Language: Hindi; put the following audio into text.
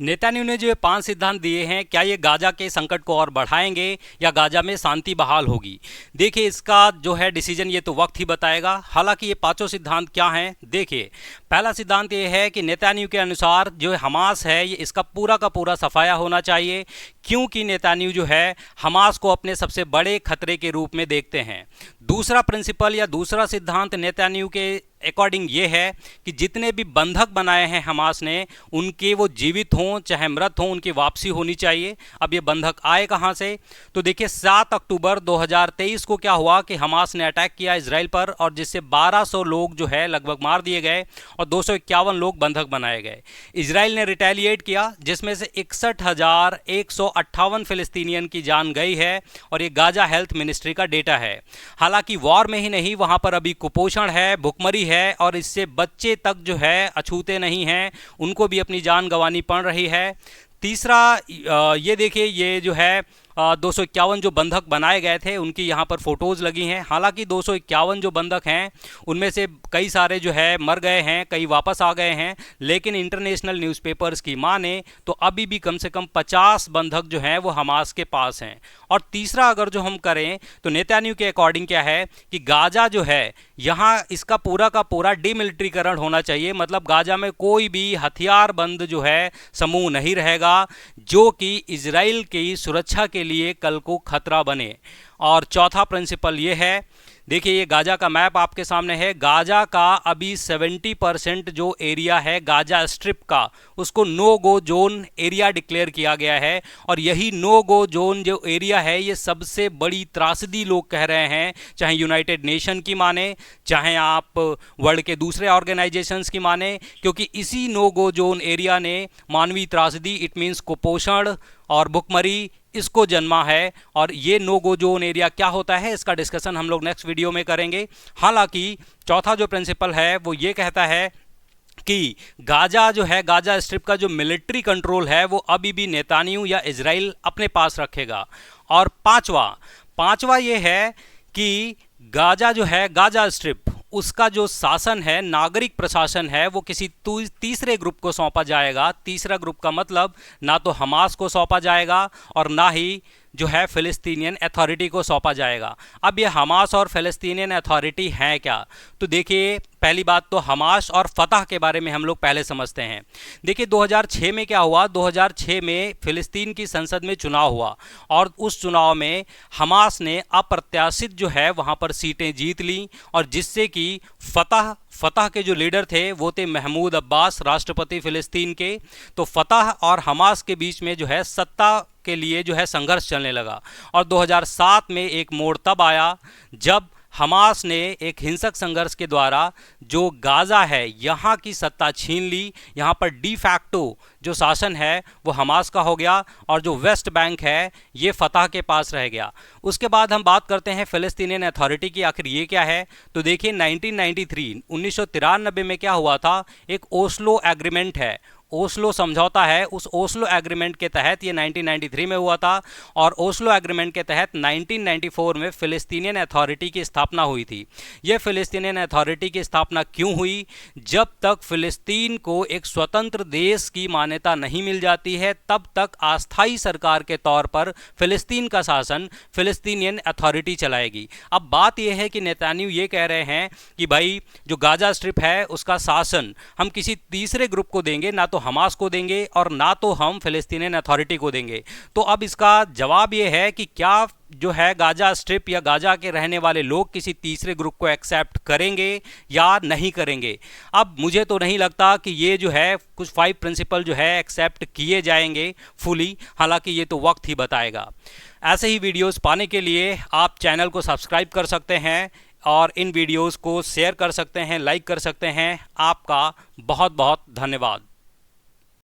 नेतन्याहू ने जो ये 5 सिद्धांत दिए हैं, क्या ये गाजा के संकट को और बढ़ाएंगे या गाजा में शांति बहाल होगी? देखिए, इसका जो है डिसीजन ये तो वक्त ही बताएगा। हालांकि ये पांचों सिद्धांत क्या हैं, देखिए। पहला सिद्धांत ये है कि नेतन्याहू के अनुसार जो हमास है ये इसका पूरा का पूरा सफाया होना चाहिए, क्योंकि नेतन्याहू जो है हमास को अपने सबसे बड़े खतरे के रूप में देखते हैं। दूसरा प्रिंसिपल या दूसरा सिद्धांत नेतन्याहू के अकॉर्डिंग ये है कि जितने भी बंधक बनाए हैं हमास ने, उनके वो जीवित हों चाहे मृत हों, उनकी वापसी होनी चाहिए। अब ये बंधक आए कहाँ से? तो देखिए, 7 अक्टूबर 2023 को क्या हुआ कि हमास ने अटैक किया इजराइल पर, और जिससे 1200 लोग जो है लगभग मार दिए गए और 251 लोग बंधक बनाए गए। इजराइल ने रिटेलिएट किया, जिसमें से 61,158 फिलिस्तीनियन की जान गई है, और ये गाजा हेल्थ मिनिस्ट्री का डेटा है। हालांकि वॉर में ही नहीं, वहाँ पर अभी कुपोषण है, भुखमरी है, और इससे बच्चे तक जो है अछूते नहीं हैं, उनको भी अपनी जान गंवानी पड़ रही है। तीसरा ये देखिए, ये जो है 251 जो बंधक बनाए गए थे उनकी यहाँ पर फोटोज़ लगी हैं। हालांकि 251 जो बंधक हैं उनमें से कई सारे जो है मर गए हैं, कई वापस आ गए हैं, लेकिन इंटरनेशनल न्यूज़पेपर्स की माने तो अभी भी कम से कम 50 बंधक जो हैं वो हमास के पास हैं। और तीसरा अगर जो हम करें तो नेतन्याहू के अकॉर्डिंग क्या है कि गाजा जो है यहाँ इसका पूरा का पूरा डिमिलिट्रीकरण होना चाहिए, मतलब गाजा में कोई भी हथियारबंद जो है समूह नहीं रहेगा जो कि इजराइल की सुरक्षा के लिए कल को खतरा बने। और चौथा प्रिंसिपल ये है, देखिए ये गाजा का मैप आपके सामने है। गाजा का अभी 70% जो एरिया है गाजा स्ट्रिप का, उसको नो गो जोन एरिया डिक्लेयर किया गया है, और यही नो गो जोन जो एरिया है ये सबसे बड़ी त्रासदी लोग कह रहे हैं, चाहे यूनाइटेड नेशन की माने, चाहे आप वर्ल्ड के दूसरे ऑर्गेनाइजेशंस की माने, क्योंकि इसी नो गो जोन एरिया ने मानवीय त्रासदी, इट मीन्स कुपोषण और भुखमरी, इसको जन्मा है। और ये नो गो जोन एरिया क्या होता है इसका डिस्कशन हम लोग नेक्स्ट वीडियो में करेंगे। हालांकि चौथा जो प्रिंसिपल है वो ये कहता है कि गाजा जो है, गाजा स्ट्रिप का जो मिलिट्री कंट्रोल है वो अभी भी नेतन्याहू या इजराइल अपने पास रखेगा। और पांचवा ये है कि गाजा जो है, गाजा स्ट्रिप, उसका जो शासन है, नागरिक प्रशासन है, वो किसी तीसरे ग्रुप को सौंपा जाएगा। तीसरा ग्रुप का मतलब ना तो हमास को सौंपा जाएगा और ना ही जो है फिलिस्तीनियन अथॉरिटी को सौंपा जाएगा। अब ये हमास और फिलिस्तीनियन अथॉरिटी हैं क्या? तो देखिए, पहली बात तो हमास और फतह के बारे में हम लोग पहले समझते हैं। देखिए 2006 में क्या हुआ, 2006 में फिलिस्तीन की संसद में चुनाव हुआ, और उस चुनाव में हमास ने अप्रत्याशित जो है वहाँ पर सीटें जीत ली, और जिससे कि फतह के जो लीडर थे वो थे महमूद अब्बास, राष्ट्रपति फिलिस्तीन के। तो फतह और हमास के बीच में जो है सत्ता के लिए जो है संघर्ष चलने लगा। और 2007 में एक मोड़ तब आया जब हमास ने एक हिंसक संघर्ष के द्वारा जो गाजा है यहाँ की सत्ता छीन ली। यहाँ पर डी फैक्टो जो शासन है वो हमास का हो गया, और जो वेस्ट बैंक है ये फतह के पास रह गया। उसके बाद हम बात करते हैं फिलिस्तीनियन अथॉरिटी की, आखिर ये क्या है? तो देखिए 1993 में क्या हुआ था, एक ओस्लो एग्रीमेंट है, ओस्लो समझौता है। उस ओस्लो एग्रीमेंट के तहत ये 1993 में हुआ था, और ओस्लो एग्रीमेंट के तहत 1994 में फिलिस्तीनियन अथॉरिटी की स्थापना हुई थी। यह फिलिस्तीनियन अथॉरिटी की स्थापना क्यों हुई? जब तक फिलिस्तीन को एक स्वतंत्र देश की मान्यता नहीं मिल जाती है तब तक अस्थायी सरकार के तौर पर फिलिस्तीन का शासन फिलिस्तीनियन अथॉरिटी चलाएगी। अब बात यह है कि नेतन्याहू ये कह रहे हैं कि भाई जो गाजा स्ट्रिप है उसका शासन हम किसी तीसरे ग्रुप को देंगे, ना तो हमास को देंगे और ना तो हम फिलिस्तीनियन अथॉरिटी को देंगे। तो अब इसका जवाब यह है कि क्या जो है गाजा स्ट्रिप या गाजा के रहने वाले लोग किसी तीसरे ग्रुप को एक्सेप्ट करेंगे या नहीं करेंगे? अब मुझे तो नहीं लगता कि ये जो है कुछ 5 प्रिंसिपल जो है एक्सेप्ट किए जाएंगे फुली, हालांकि ये तो वक्त ही बताएगा। ऐसे ही वीडियोस पाने के लिए आप चैनल को सब्सक्राइब कर सकते हैं और इन वीडियोस को शेयर कर सकते हैं, लाइक कर सकते हैं। आपका बहुत बहुत धन्यवाद।